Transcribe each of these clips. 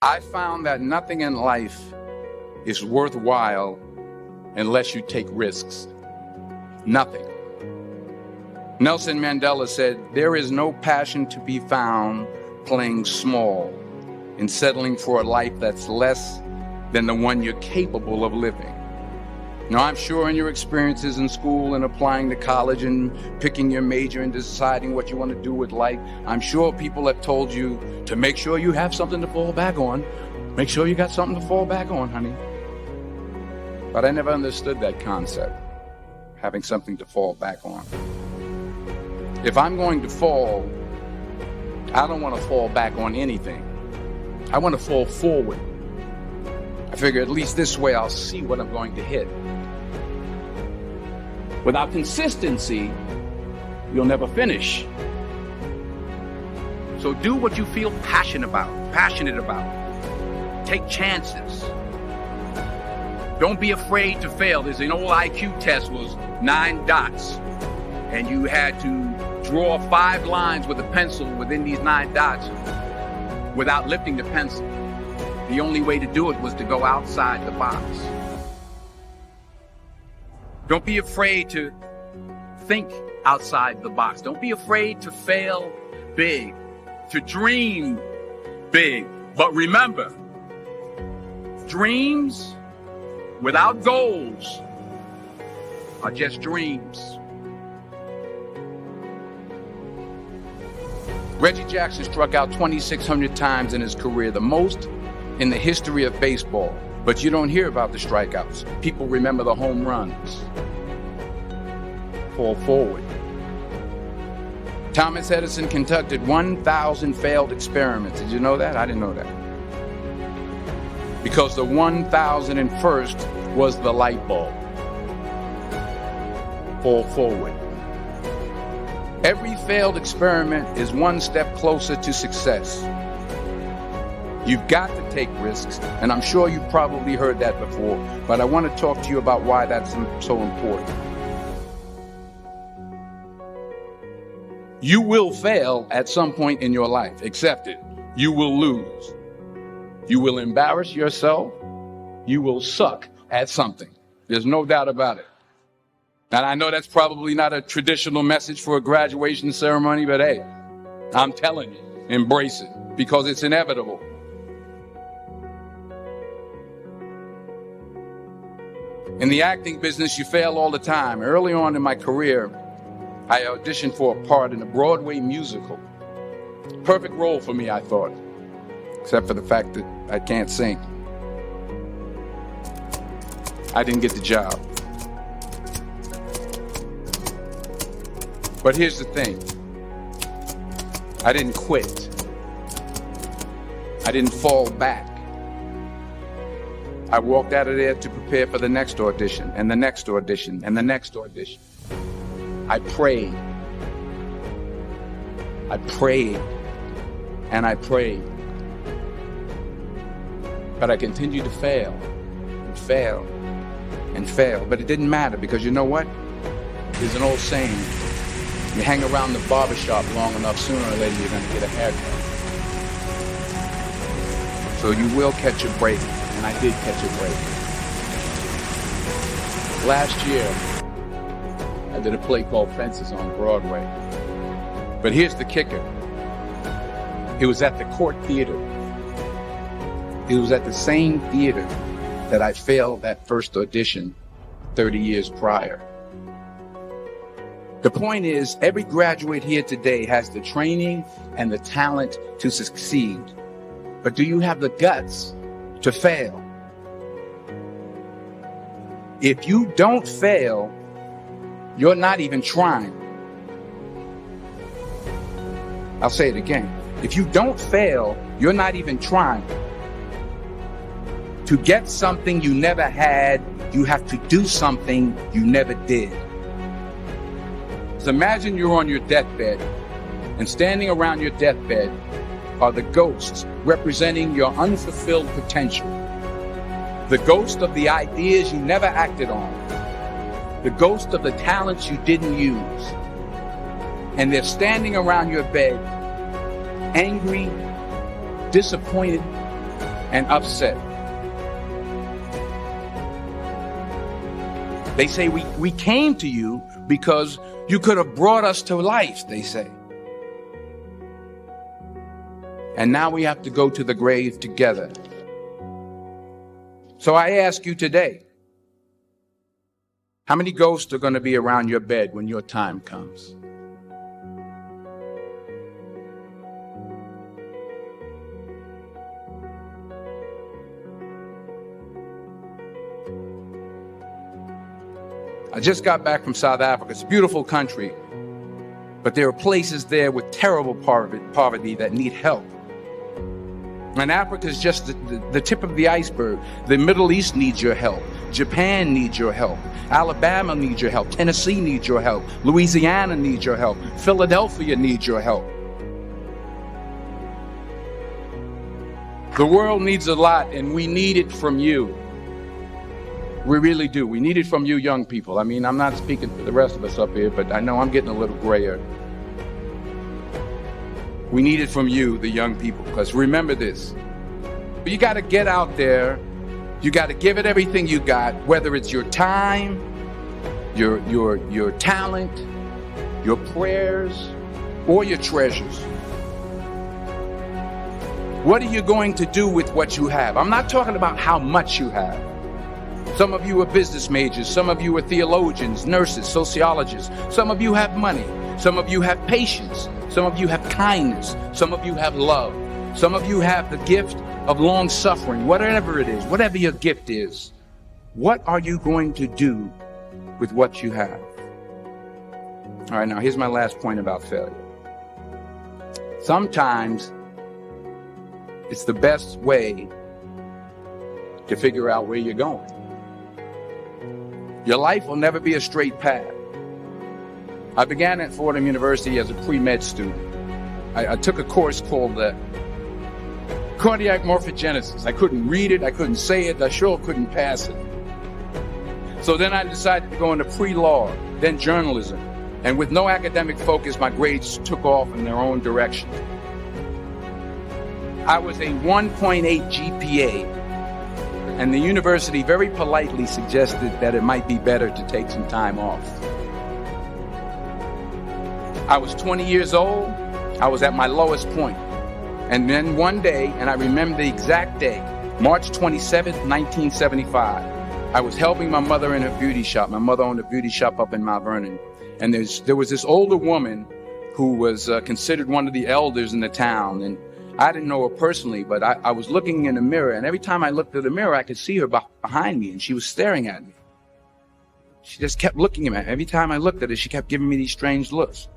I found that nothing in life is worthwhile unless you take risks. Nothing. Nelson Mandela said, "There is no passion to be found playing small and settling for a life that's less than the one you're capable of living." Now, I'm sure in your experiences in school and applying to college and picking your major and deciding what you want to do with life, I'm sure people have told you to make sure you have something to fall back on. Make sure you got something to fall back on, honey. But I never understood that concept, having something to fall back on. If I'm going to fall, I don't want to fall back on anything. I want to fall forward. I figure at least this way I'll see what I'm going to hit. Without consistency, you'll never finish. So do what you feel passionate about. Take chances. Don't be afraid to fail. There's an old IQ test, was 9 dots. And you had to draw 5 lines with a pencil within these 9 dots without lifting the pencil. The only way to do it was to go outside the box. Don't be afraid to think outside the box. Don't be afraid to fail big, to dream big. But remember, dreams without goals are just dreams. Reggie Jackson struck out 2,600 times in his career, the most in the history of baseball. But you don't hear about the strikeouts. People remember the home runs. Fall forward. Thomas Edison conducted 1,000 failed experiments. Did you know that? I didn't know that. Because the 1,001st was the light bulb. Fall forward. Every failed experiment is one step closer to success. You've got to take risks, and I'm sure you've probably heard that before, but I want to talk to you about why that's so important. You will fail at some point in your life. Accept it. You will lose. You will embarrass yourself. You will suck at something. There's no doubt about it. And I know that's probably not a traditional message for a graduation ceremony, but hey, I'm telling you, embrace it because it's inevitable. In the acting business, you fail all the time. Early on in my career, I auditioned for a part in a Broadway musical. Perfect role for me, I thought, except for the fact that I can't sing. I didn't get the job. But here's the thing. I didn't quit. I didn't fall back. I walked out of there to prepare for the next audition, and the next audition, and the next audition. I prayed. I prayed. And I prayed. But I continued to fail, and fail, and fail. But it didn't matter, because you know what? There's an old saying. You hang around the barbershop long enough, sooner or later you're going to get a haircut. So you will catch a break. And I did catch a break. Last year, I did a play called Fences on Broadway. But here's the kicker. It was at the Court Theater. It was at the same theater that I failed that first audition 30 years prior. The point is, every graduate here today has the training and the talent to succeed. But do you have the guts to fail? If you don't fail, you're not even trying. I'll say it again. If you don't fail, you're not even trying. To get something you never had, you have to do something you never did. So imagine you're on your deathbed, and standing around your deathbed are the ghosts representing your unfulfilled potential. The ghost of the ideas you never acted on. The ghost of the talents you didn't use. And they're standing around your bed, angry, disappointed, and upset. They say we came to you because you could have brought us to life, they say. And now we have to go to the grave together. So I ask you today, how many ghosts are going to be around your bed when your time comes? I just got back from South Africa. It's a beautiful country, but there are places there with terrible poverty that need help. And Africa is just the tip of the iceberg. The Middle East needs your help. Japan needs your help. Alabama needs your help. Tennessee needs your help. Louisiana needs your help. Philadelphia needs your help. The world needs a lot, and we need it from you. We really do. We need it from you young people. I mean, I'm not speaking for the rest of us up here, but I know I'm getting a little grayer. We need it from you, the young people, because remember this. You got to get out there. You got to give it everything you got, whether it's your time, your talent, your prayers, or your treasures. What are you going to do with what you have? I'm not talking about how much you have. Some of you are business majors. Some of you are theologians, nurses, sociologists. Some of you have money. Some of you have patience. Some of you have kindness. Some of you have love. Some of you have the gift of long suffering. Whatever it is, whatever your gift is, what are you going to do with what you have? All right, now here's my last point about failure. Sometimes it's the best way to figure out where you're going. Your life will never be a straight path. I began at Fordham University as a pre-med student. I took a course called cardiac morphogenesis. I couldn't read it, I couldn't say it, I sure couldn't pass it. So then I decided to go into pre-law, then journalism. And with no academic focus, my grades took off in their own direction. I was a 1.8 GPA. And the university very politely suggested that it might be better to take some time off. I was 20 years old. I was at my lowest point. And then one day, and I remember the exact day, March 27th, 1975, I was helping my mother in her beauty shop. My mother owned a beauty shop up in Mount Vernon. And there was this older woman who was considered one of the elders in the town. And I didn't know her personally, but I was looking in the mirror, and every time I looked at the mirror, I could see her behind me, and she was staring at me. She just kept looking at me. Every time I looked at her, she kept giving me these strange looks.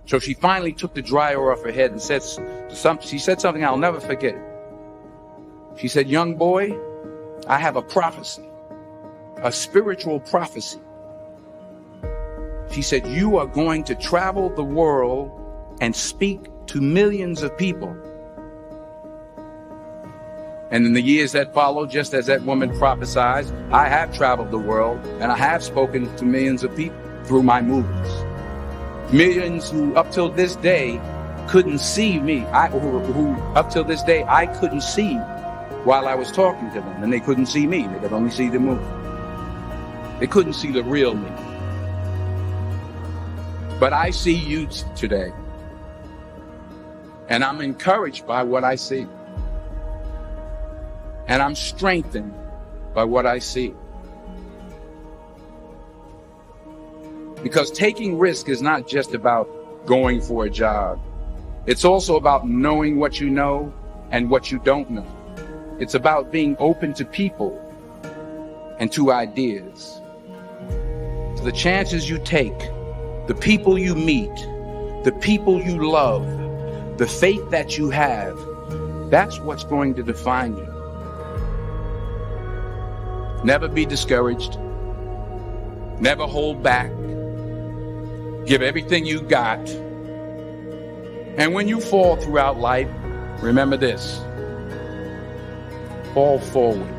So she finally took the dryer off her head and she said something I'll never forget. She said, "Young boy, I have a prophecy, a spiritual prophecy." She said, "You are going to travel the world and speak to millions of people." And in the years that followed, just as that woman prophesied, I have traveled the world and I have spoken to millions of people through my movies. Millions who up till this day couldn't see me. Who up till this day I couldn't see while I was talking to them. And they couldn't see me. They could only see the movie. They couldn't see the real me. But I see you today. And I'm encouraged by what I see. And I'm strengthened by what I see. Because taking risk is not just about going for a job. It's also about knowing what you know and what you don't know. It's about being open to people and to ideas. So the chances you take, the people you meet, the people you love, the faith that you have, that's what's going to define you. Never be discouraged. Never hold back. Give everything you got. And when you fall throughout life, remember this: fall forward.